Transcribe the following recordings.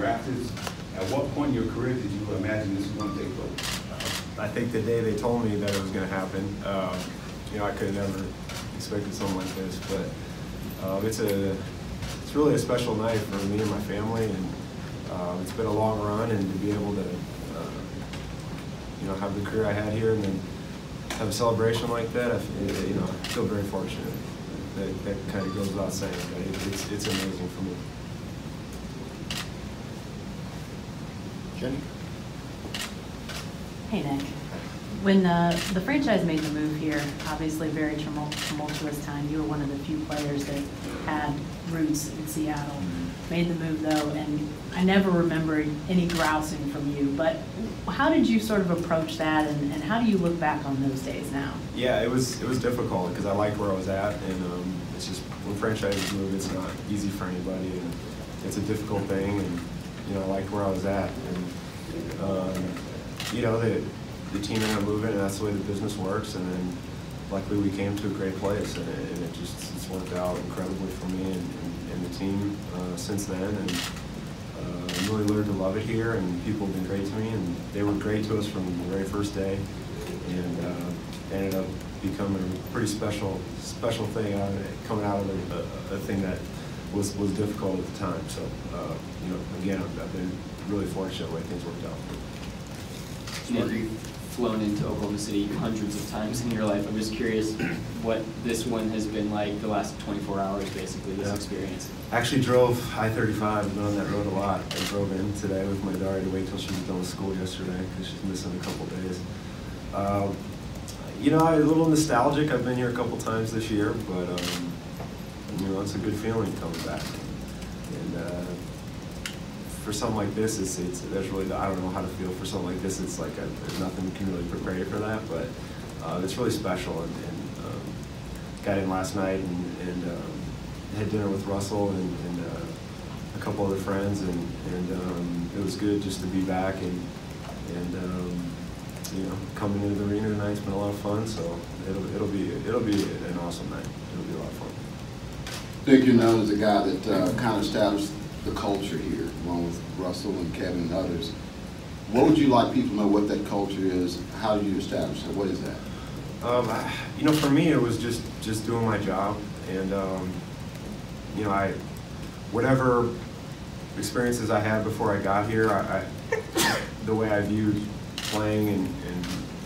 drafted. At what point in your career did you imagine this was going to take place? I think the day they told me that it was going to happen, you know, I could have never expected something like this. But it's really a special night for me and my family, and it's been a long run, and to be able to, you know, have the career I had here and then have a celebration like that, you know, I feel very fortunate. That kind of goes without saying, but it's amazing for me. Jenny? Hey, Nick. When the franchise made the move here, obviously very tumultuous time. You were one of the few players that had roots in Seattle. Made the move though, and I never remembered any grousing from you. But how did you sort of approach that, and how do you look back on those days now? Yeah, it was difficult because I liked where I was at, and it's just when franchises move, it's not easy for anybody, and it's a difficult thing. And you know, I liked where I was at, and you know, the team ended up moving, and that's the way the business works. And then luckily we came to a great place, and it's worked out incredibly for me and the team since then. And really learned to love it here, and people have been great to me, and they were great to us from the very first day, and ended up becoming a pretty special thing coming out of a thing that was difficult at the time. So you know, again, I've been really fortunate the way things worked out. Nick, you've flown into Oklahoma City hundreds of times in your life. I'm just curious what this one has been like the last 24 hours, basically, this experience. I actually drove I-35. I've been on that road a lot. I drove in today with my daughter to wait till she was done with school yesterday because she's missing a couple days. You know, I'm a little nostalgic. I've been here a couple times this year, but you know, it's a good feeling coming back. And for something like this, there's really, I don't know how to feel for something like this. It's like there's nothing can really prepare you for that, but it's really special. And got in last night and had dinner with Russell and a couple other friends, and it was good just to be back and you know, coming into the arena tonight's been a lot of fun. So it'll be an awesome night. It'll be a lot of fun. Nick, you're known as a guy that kind of established the culture here, along with Russell and Kevin and others. What would you like people to know what that culture is? How do you establish it? What is that? You know, for me, it was just doing my job, and you know, whatever experiences I had before I got here, the way I viewed playing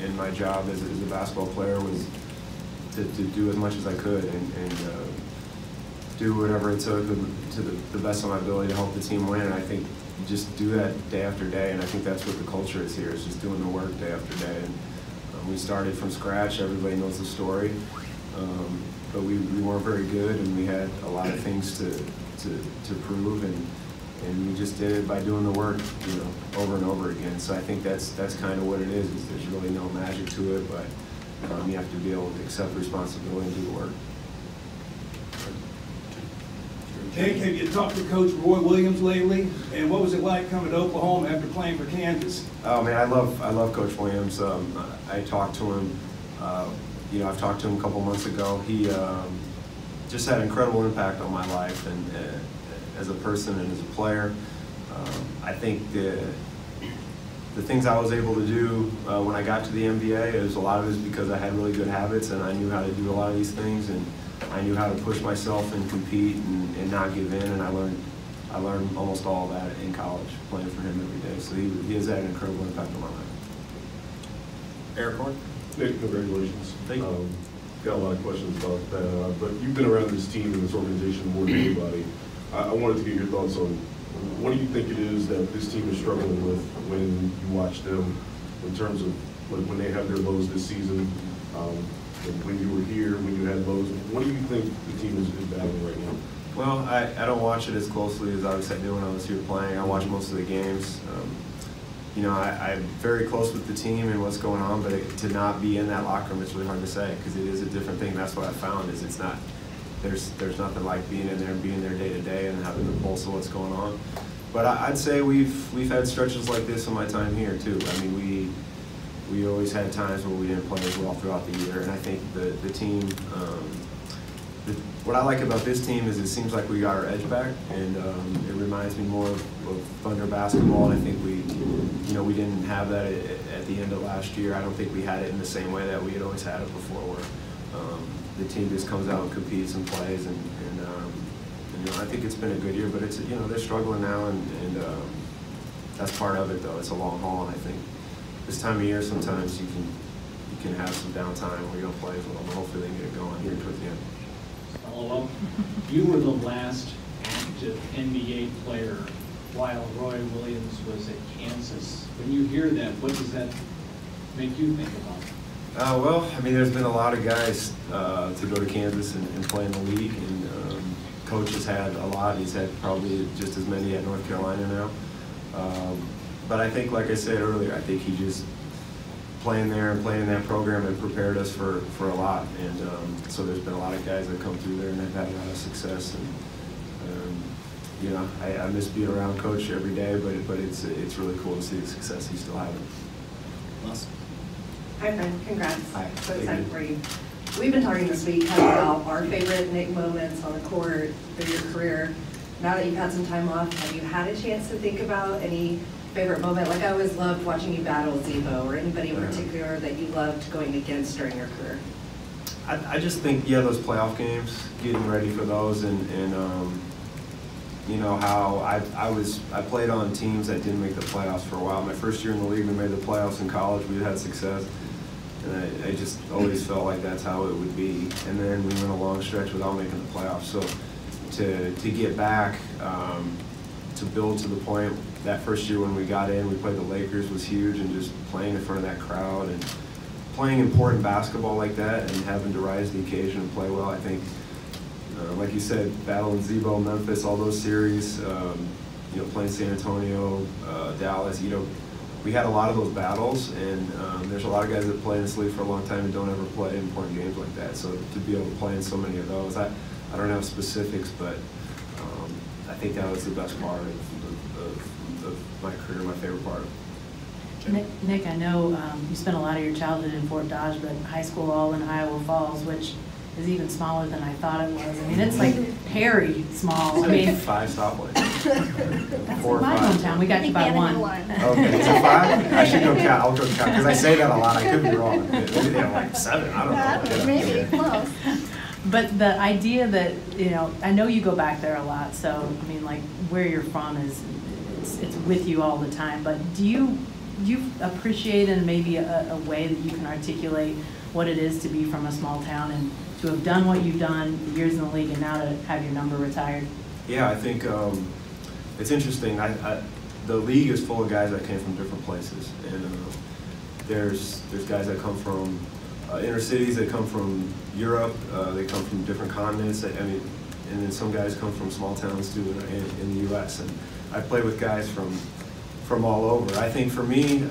and my job as a basketball player was to do as much as I could and do whatever it took to the best of my ability to help the team win. And I think you just do that day after day, and I think that's what the culture is here, is just doing the work day after day. And we started from scratch. Everybody knows the story, but we weren't very good, and we had a lot of things to prove, and we just did it by doing the work, you know, over and over again. So I think that's kind of what it is there's really no magic to it, but you have to be able to accept responsibility and do the work. Nick, have you talked to Coach Roy Williams lately? And what was it like coming to Oklahoma after playing for Kansas? Oh man, I love Coach Williams. I talked to him. You know, I've talked to him a couple months ago. He just had an incredible impact on my life and as a person and as a player. I think the things I was able to do when I got to the NBA, a lot of it is because I had really good habits and I knew how to do a lot of these things, and I knew how to push myself and compete and not give in, and I learned almost all of that in college playing for him every day. So he has had an incredible impact on my life. Eric Horn? Nick, congratulations. Thank you. Got a lot of questions about that, but you've been around this team and this organization more than anybody. I wanted to get your thoughts on what do you think it is that this team is struggling with when you watch them in terms of when they have their lows this season, when you were here, when you had lows. What do you think the team is battling right now? Well, I don't watch it as closely as obviously I did when I was here playing. I watch most of the games. You know, I'm very close with the team and what's going on, but to not be in that locker room, it's really hard to say because it is a different thing. That's what I found is it's not. There's nothing like being in there and being there day to day and having the pulse of what's going on. But I'd say we've had stretches like this in my time here too. I mean, we always had times where we didn't play as well throughout the year, and I think the team what I like about this team is it seems like we got our edge back, and it reminds me more of Thunder basketball. And I think we didn't have that at the end of last year. I don't think we had it in the same way that we had always had it before, where the team just comes out and competes and plays, and I think it's been a good year. But it's they're struggling now, and that's part of it though. It's a long haul, and I think this time of year sometimes you can have some downtime where you don't play as well, but hopefully they can get it going here towards the end. Follow-up. You were the last active NBA player while Roy Williams was at Kansas. When you hear that, what does that make you think about? Well, I mean, there's been a lot of guys to go to Kansas and play in the league, and Coach has had a lot. He's had probably just as many at North Carolina now. But I think, like I said earlier, I think he just playing there and playing in that program and prepared us for a lot. And so there's been a lot of guys that come through there and have had a lot of success. And I miss being around Coach every day, but it's really cool to see the success he's still having. Awesome. Hi, friend. Congrats. Hi. So excited for you. We've been talking this week kind of about our favorite Nick moments on the court through your career. Now that you've had some time off, have you had a chance to think about any favorite moment? Like, I always loved watching you battle Zebo, or anybody in particular that you loved going against during your career. I just think, those playoff games, getting ready for those, and how I played on teams that didn't make the playoffs for a while. My first year in the league, we made the playoffs in college. We had success, and I just always felt like that's how it would be. And then we went a long stretch without making the playoffs. So to get back, to build to the point, that first year when we got in, we played the Lakers, was huge, and just playing in front of that crowd and playing important basketball like that and having to rise to the occasion and play well. I think, like you said, battling Zebo, Memphis, all those series, playing San Antonio, Dallas, we had a lot of those battles, and there's a lot of guys that play in this league for a long time and don't ever play important games like that. So to be able to play in so many of those, I don't have specifics, but I think that was the best part of my career, my favorite part. Nick, I know you spent a lot of your childhood in Fort Dodge, but high school all in Iowa Falls, which is even smaller than I thought it was. I mean, it's like Perry small. I mean, 5 stoplights. That's 4 or my 5. hometown. We got you by one. Okay, is it 5? I should go count. I'll go count, because I say that a lot. I could be wrong. Maybe they have like 7. I don't know. Maybe, close. But the idea that, I know you go back there a lot, so, I mean, like, where you're from it's with you all the time, but do you appreciate in maybe a way that you can articulate what it is to be from a small town and to have done what you've done, the years in the league, and now to have your number retired? Yeah, I think it's interesting. The league is full of guys that came from different places, and there's guys that come from inner cities, they come from Europe, they come from different continents. And then some guys come from small towns too in the U.S. And I play with guys from all over. I think for me,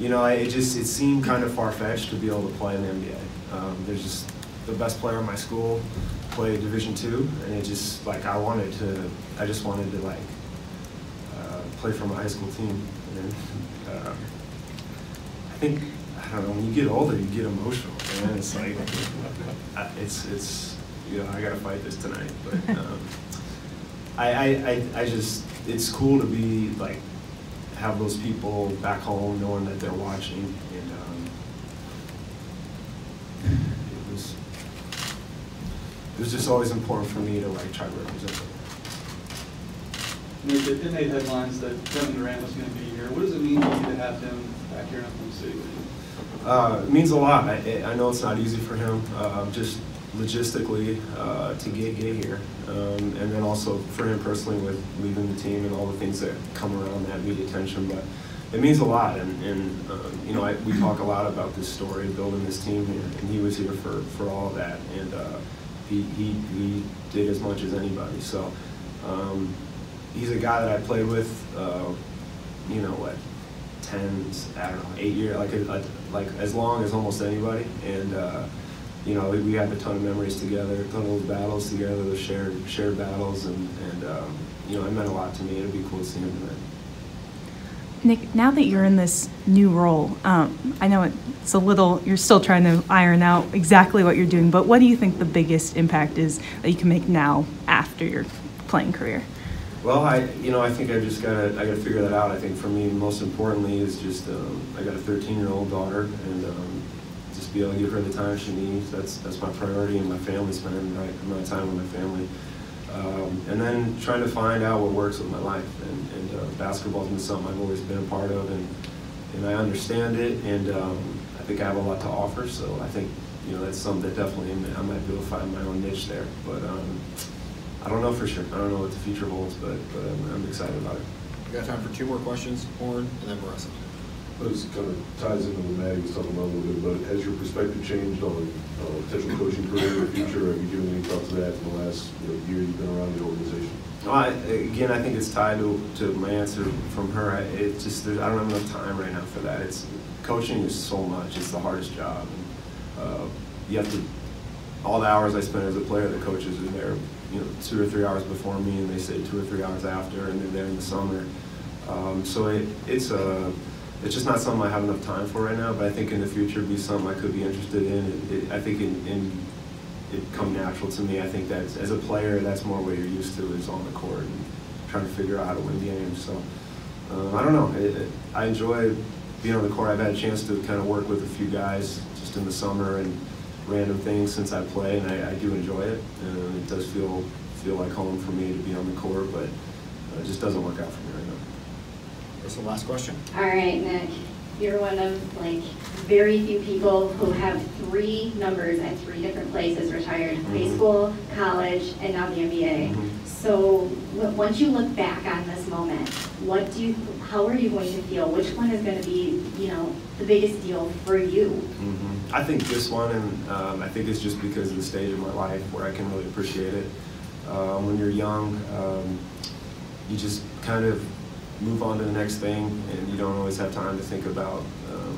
it seemed kind of far-fetched to be able to play in the NBA. There's just the best player in my school played Division II, and it just like I just wanted to like play for my high school team. And I think, I don't know, when you get older, you get emotional, and it's like it's I gotta fight this tonight, but I just, it's cool to be like have those people back home knowing that they're watching, and it was just always important for me to like try to represent them. Nick, it made headlines that Kevin Durant was going to be here. What does it mean to you to have him back here in Oklahoma City? It means a lot. I know it's not easy for him, just logistically to get here, and then also for him personally with leaving the team and all the things that come around that media attention. But it means a lot, and we talk a lot about this story, building this team here, and he was here for all of that, and he did as much as anybody. So he's a guy that I played with, 8 years, like as long as almost anybody, and we have a ton of memories together, a ton of those battles together, those shared battles, and it meant a lot to me. It'd be cool to see him tonight. Nick, now that you're in this new role, I know it's a little, you're still trying to iron out exactly what you're doing, but what do you think the biggest impact is that you can make now after your playing career? Well, I think I gotta figure that out. I think for me, most importantly is just, I got a 13-year-old daughter, and just be able to give her the time she needs. That's my priority, and my family, spending the right amount of time with my family. And then trying to find out what works with my life. And basketball's been something I've always been a part of, and I understand it, and I think I have a lot to offer. So I think that's something that definitely I might be able to find my own niche there. But I don't know for sure. I don't know what the future holds, but I'm excited about it. We got time for 2 more questions, Warren, and then Marissa. This kind of ties into what Maddie was talking about a little bit, but has your perspective changed on potential coaching career in the future? Have you given any thought to that in the last year you've been around the organization? Again, I think it's tied to my answer from her. I don't have enough time right now for that. Coaching is so much. It's the hardest job. And, you have to, all the hours I spend as a player, the coaches are there, 2 or 3 hours before me, and they say 2 or 3 hours after, and they're there in the summer. So it's just not something I have enough time for right now, but I think in the future it'd be something I could be interested in. I think it come natural to me. I think that as a player, that's more what you're used to, is on the court and trying to figure out how to win games. So I don't know. I enjoy being on the court. I've had a chance to kind of work with a few guys just in the summer and random things since I play, and I do enjoy it. And it does feel like home for me to be on the court, but it just doesn't work out for me right now. That's the last question. All right, Nick. You're one of very few people who have 3 numbers at 3 different places retired: high school, college, and now the NBA. So once you look back on this moment, how are you going to feel? Which one is going to be, the biggest deal for you? I think this one, and I think it's just because of the stage of my life where I can really appreciate it. When you're young, you just kind of move on to the next thing, and you don't always have time to think about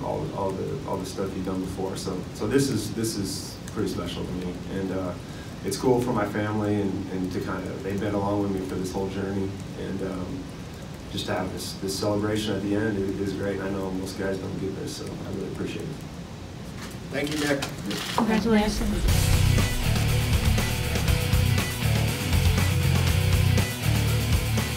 all the stuff you've done before. So this is pretty special to me, and it's cool for my family, and to they've been along with me for this whole journey, and just to have this celebration at the end is great. I know most guys don't get this, so I really appreciate it. Thank you, Nick. Congratulations.